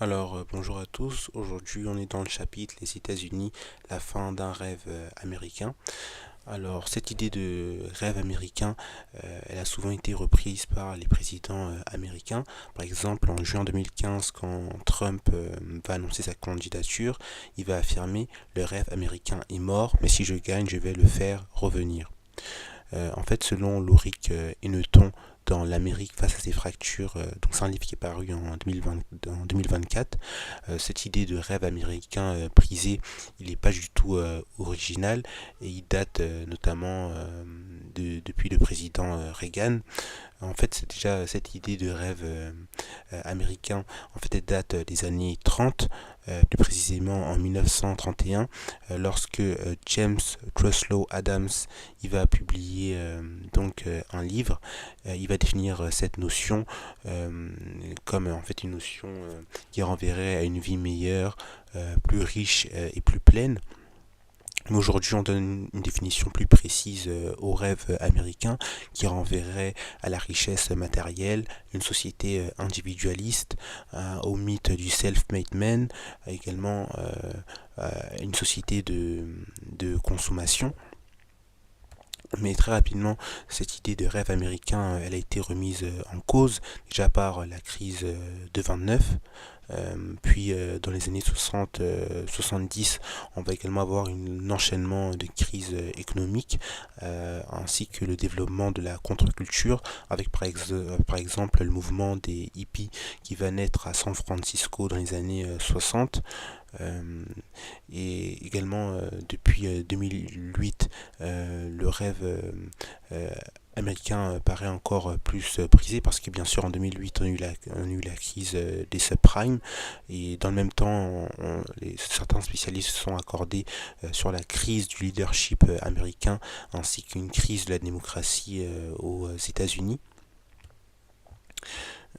Bonjour à tous. Aujourd'hui, on est dans le chapitre Les États-Unis, la fin d'un rêve américain. Cette idée de rêve américain, elle a souvent été reprise par les présidents américains. Par exemple, en juin 2015, quand Trump va annoncer sa candidature, il va affirmer: le rêve américain est mort, mais si je gagne, je vais le faire revenir. Selon Loric Henneton, dans l'Amérique face à ses fractures, donc c'est un livre qui est paru en 2024, cette idée de rêve américain prisé, il n'est pas du tout original, et il date notamment depuis le président Reagan. En fait, c'est déjà cette idée de rêve américain, en fait, elle date des années 30, plus précisément en 1931, lorsque James Truslow Adams il va publier un livre. Il va définir cette notion comme en fait une notion qui renverrait à une vie meilleure, plus riche et plus pleine. Mais aujourd'hui, on donne une définition plus précise au rêve américain qui renverrait à la richesse matérielle, une société individualiste, au mythe du self-made man, également une société de consommation. Mais très rapidement, cette idée de rêve américain, elle a été remise en cause, déjà par la crise de 29, puis dans les années 60, 70, on va également avoir un enchaînement de crises économiques, ainsi que le développement de la contre-culture, avec par exemple le mouvement des hippies qui va naître à San Francisco dans les années 60. Et également depuis 2008, le rêve américain paraît encore plus brisé parce que bien sûr en 2008 on a eu la crise des subprimes, et dans le même temps certains spécialistes se sont accordés sur la crise du leadership américain ainsi qu'une crise de la démocratie aux États-Unis.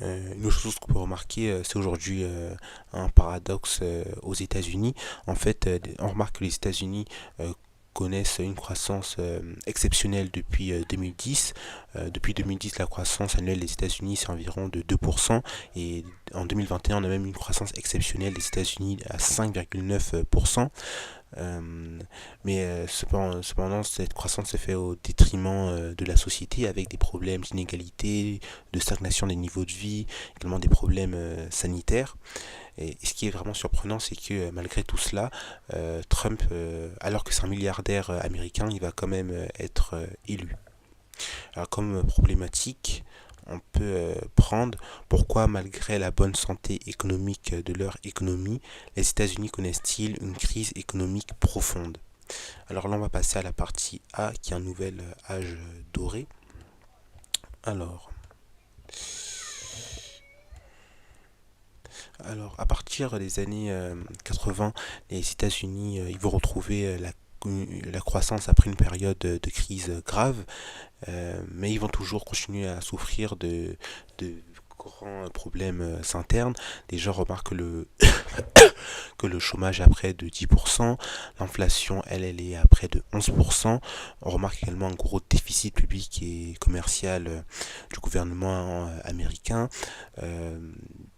Une autre chose qu'on peut remarquer, c'est aujourd'hui un paradoxe aux États-Unis. En fait, on remarque que les États-Unis connaissent une croissance exceptionnelle depuis 2010. Depuis 2010, la croissance annuelle des États-Unis, c'est environ de 2%. Et en 2021, on a même une croissance exceptionnelle des États-Unis à 5,9%. Cependant, cette croissance se fait au détriment de la société, avec des problèmes d'inégalité, de stagnation des niveaux de vie, également des problèmes sanitaires. Et ce qui est vraiment surprenant, c'est que malgré tout cela, Trump, alors que c'est un milliardaire américain, il va quand même être élu. Alors comme problématique, on peut prendre pourquoi, malgré la bonne santé économique de leur économie, les États-Unis connaissent-ils une crise économique profonde. Alors là, on va passer à la partie A, qui est un nouvel âge doré. Alors, à partir des années 80, les États-Unis ils vont retrouver la croissance après une période de crise grave, mais ils vont toujours continuer à souffrir de grands problèmes internes. Les gens remarquent que le chômage est à près de 10%, l'inflation, elle est à près de 11%. On remarque également un gros déficit public et commercial du gouvernement américain.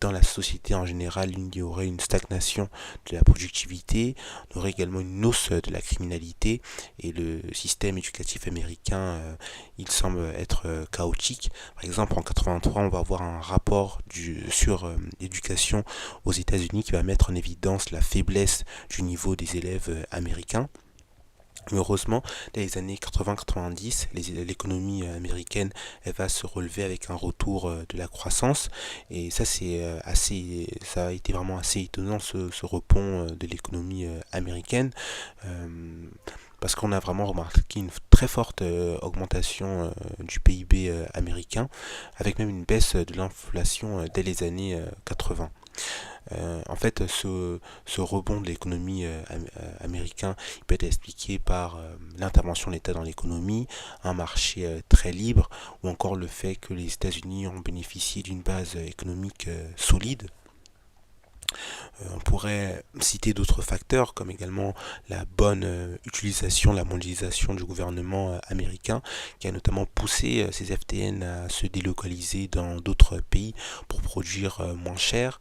Dans la société en général, il y aurait une stagnation de la productivité, on aurait également une hausse de la criminalité, et le système éducatif américain, il semble être chaotique. Par exemple, en 83, on va avoir un rapport sur l'éducation aux États-Unis qui va mettre en évidence la faiblesse du niveau des élèves américains. Mais heureusement, dans les années 80-90, l'économie américaine, elle va se relever avec un retour de la croissance. Et ça, ça a été vraiment assez étonnant, ce rebond de l'économie américaine. Parce qu'on a vraiment remarqué une très forte augmentation du PIB américain, avec même une baisse de l'inflation dès les années 80. Ce rebond de l'économie américain, il peut être expliqué par l'intervention de l'État dans l'économie, un marché très libre, ou encore le fait que les États-Unis ont bénéficié d'une base économique solide. On pourrait citer d'autres facteurs, comme également la bonne utilisation, la mondialisation du gouvernement américain, qui a notamment poussé ces FTN à se délocaliser dans d'autres pays pour produire moins cher.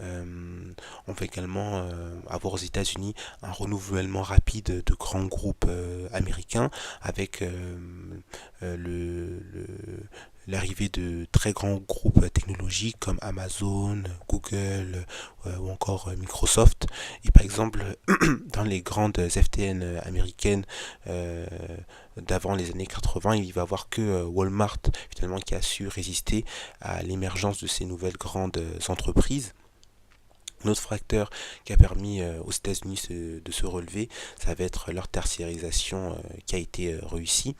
On va également avoir aux États-Unis un renouvellement rapide de grands groupes américains avec l'arrivée de très grands groupes technologiques comme Amazon, Google ou encore Microsoft. Et par exemple, dans les grandes FTN américaines d'avant les années 80, il va y avoir que Walmart finalement qui a su résister à l'émergence de ces nouvelles grandes entreprises. Un autre facteur qui a permis aux États-Unis de se relever, ça va être leur tertiarisation qui a été réussie.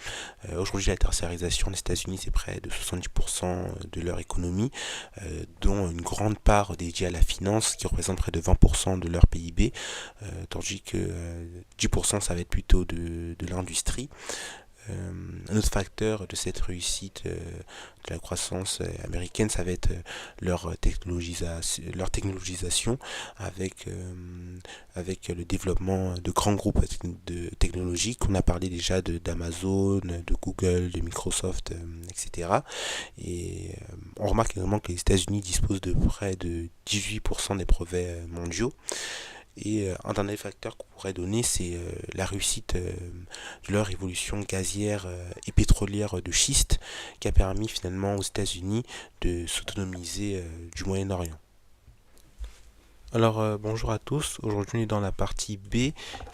Aujourd'hui, la tertiarisation des États-Unis, c'est près de 70% de leur économie, dont une grande part dédiée à la finance, qui représente près de 20% de leur PIB, tandis que 10% ça va être plutôt de l'industrie. Un autre facteur de cette réussite de la croissance américaine, ça va être leur technologisation avec le développement de grands groupes technologiques. On a parlé déjà d'Amazon, de Google, de Microsoft, etc. Et on remarque également que les États-Unis disposent de près de 18% des brevets mondiaux. Et un dernier facteur qu'on pourrait donner, c'est la réussite de leur évolution gazière et pétrolière de schiste qui a permis finalement aux États-Unis de s'autonomiser du Moyen-Orient. Alors bonjour à tous, aujourd'hui on est dans la partie B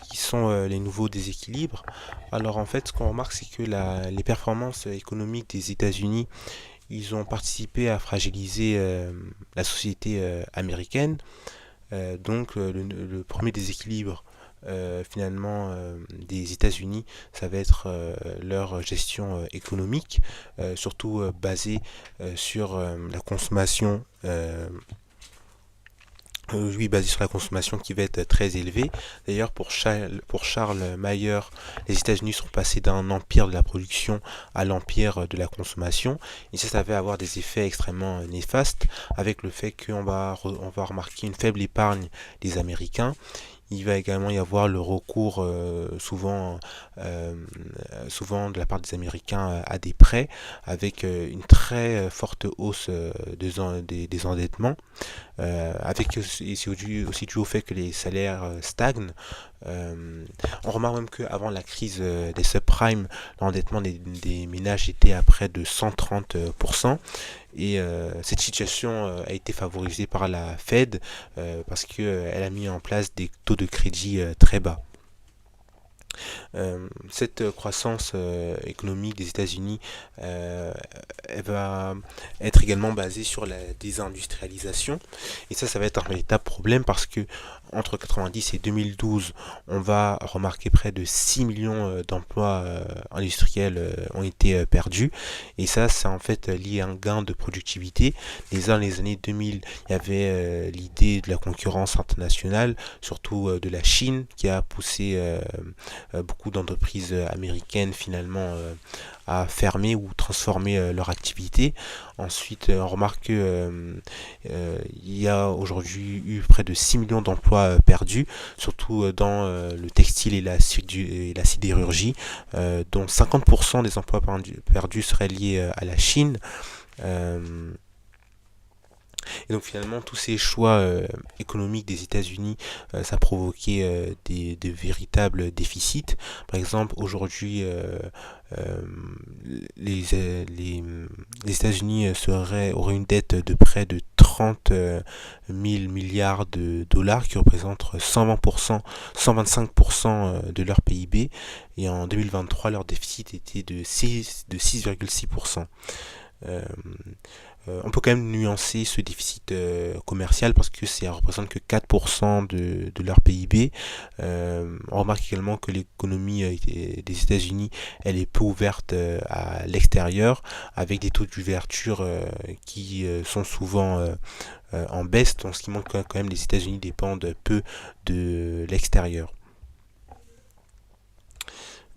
qui sont les nouveaux déséquilibres. Alors en fait ce qu'on remarque c'est que les performances économiques des États-Unis ils ont participé à fragiliser la société américaine. Donc le premier déséquilibre finalement des États-Unis, ça va être leur gestion économique, surtout basée sur la consommation. Oui, basé sur la consommation qui va être très élevée. D'ailleurs, pour Charles Mayer, les États-Unis sont passés d'un empire de la production à l'empire de la consommation. Et ça va avoir des effets extrêmement néfastes avec le fait qu'on on va remarquer une faible épargne des Américains. Il va également y avoir le recours souvent de la part des Américains à des prêts avec une très forte hausse des endettements. C'est aussi dû au fait que les salaires stagnent. On remarque même qu'avant la crise des subprimes, l'endettement des ménages était à près de 130%. Et cette situation a été favorisée par la Fed parce qu'elle a mis en place des taux de crédit très bas. Cette croissance économique des États-Unis, elle va être également basée sur la désindustrialisation. Et ça va être un véritable problème parce que entre 90 et 2012, on va remarquer près de 6 millions d'emplois industriels ont été perdus. Et ça, c'est en fait lié à un gain de productivité. Les années 2000, il y avait l'idée de la concurrence internationale, surtout de la Chine, qui a poussé beaucoup d'entreprises américaines finalement à fermer ou transformer leur activité. Ensuite, on remarque qu'il y a aujourd'hui eu près de 6 millions d'emplois perdus, surtout dans le textile et la sidérurgie, dont 50% des emplois perdus seraient liés à la Chine. Et donc finalement, tous ces choix économiques des États-Unis, ça a provoqué de véritables déficits. Par exemple, aujourd'hui, euh, les États-Unis auraient une dette de près de 30 000 milliards de dollars, qui représente 120%, 125% de leur PIB. Et en 2023, leur déficit était de 6,6%. On peut quand même nuancer ce déficit commercial parce que ça représente que 4% de leur PIB. On remarque également que l'économie des États-Unis, elle est peu ouverte à l'extérieur, avec des taux d'ouverture qui sont souvent en baisse. Donc, ce qui montre quand même les États-Unis dépendent peu de l'extérieur.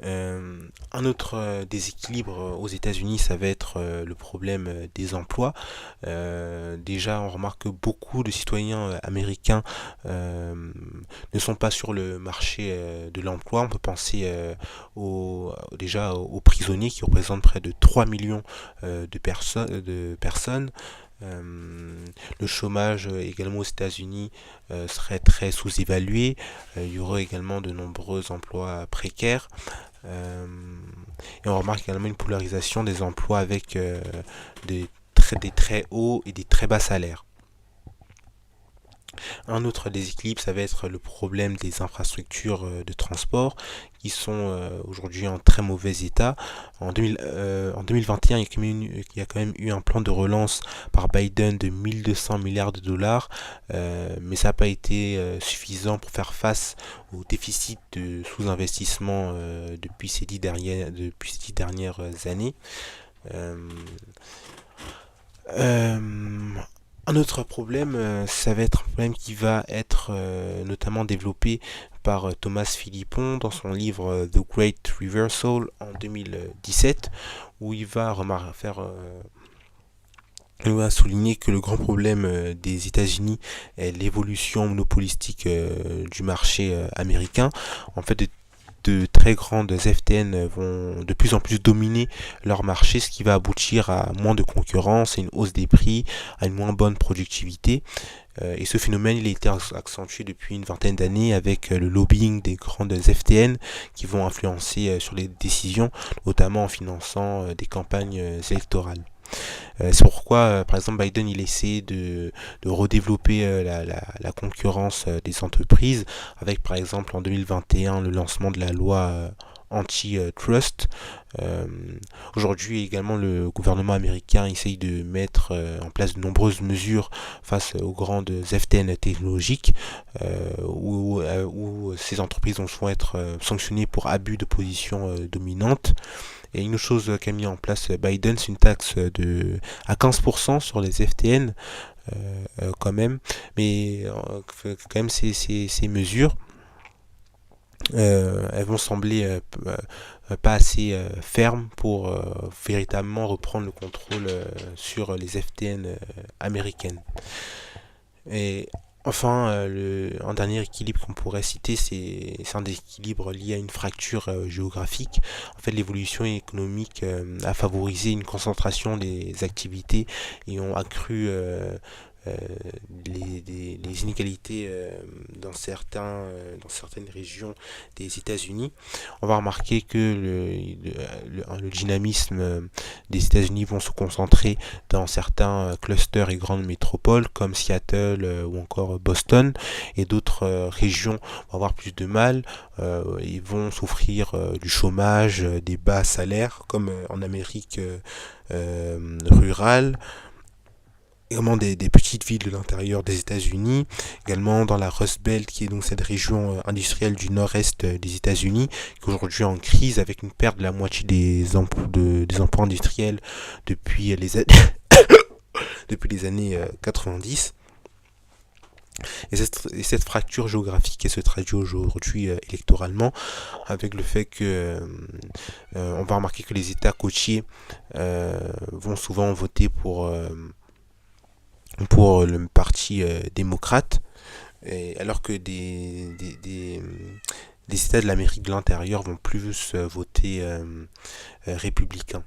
Un autre déséquilibre aux États-Unis, ça va être le problème des emplois. Déjà, on remarque que beaucoup de citoyens américains ne sont pas sur le marché de l'emploi. On peut penser déjà aux prisonniers qui représentent près de 3 millions de personnes. Le chômage également aux États-Unis serait très sous-évalué. Il y aurait également de nombreux emplois précaires. Euh, et on remarque également une polarisation des emplois avec des très hauts et des très bas salaires. Un autre déséquilibre, ça va être le problème des infrastructures de transport qui sont aujourd'hui en très mauvais état. En 2021, il y a quand même eu un plan de relance par Biden de 1200 milliards de dollars, mais ça n'a pas été suffisant pour faire face au déficit de sous-investissement depuis ces 10 dernières années. Euh, euh, un autre problème, ça va être un problème qui va être notamment développé par Thomas Philippon dans son livre The Great Reversal en 2017, où il va souligner que le grand problème des États-Unis est l'évolution monopolistique du marché américain. En fait, de très grandes FTN vont de plus en plus dominer leur marché, ce qui va aboutir à moins de concurrence, à une hausse des prix, à une moins bonne productivité. Et ce phénomène, il a été accentué depuis une vingtaine d'années avec le lobbying des grandes FTN qui vont influencer sur les décisions, notamment en finançant des campagnes électorales. C'est pourquoi, par exemple, Biden il essaie de redévelopper la concurrence des entreprises, avec par exemple en 2021 le lancement de la loi anti-trust. Euh, Aujourd'hui également le gouvernement américain essaye de mettre en place de nombreuses mesures face aux grandes FTN technologiques où ces entreprises vont souvent être sanctionnées pour abus de position dominante. Et une autre chose qu'a mis en place Biden, c'est une taxe à 15% sur les FTN quand même. Mais quand même ces mesures, elles vont sembler pas assez fermes pour véritablement reprendre le contrôle sur les FTN américaines. Et enfin, un dernier équilibre qu'on pourrait citer, c'est un déséquilibre lié à une fracture géographique. En fait, l'évolution économique a favorisé une concentration des activités et ont accru euh, les inégalités dans certaines régions des États-Unis. On va remarquer que le dynamisme des États-Unis vont se concentrer dans certains clusters et grandes métropoles comme Seattle ou encore Boston, et d'autres régions vont avoir plus de mal. Ils vont souffrir du chômage, des bas salaires comme en Amérique rurale, également des petites villes de l'intérieur des États-Unis, également dans la Rust Belt, qui est donc cette région industrielle du nord-est des États-Unis, qui est aujourd'hui en crise avec une perte de la moitié des emplois industriels depuis depuis les années 90. Et cette fracture géographique elle se traduit aujourd'hui électoralement avec le fait que on va remarquer que les États côtiers vont souvent voter pour le parti démocrate, alors que des États de l'Amérique de l'intérieur vont plus voter républicain.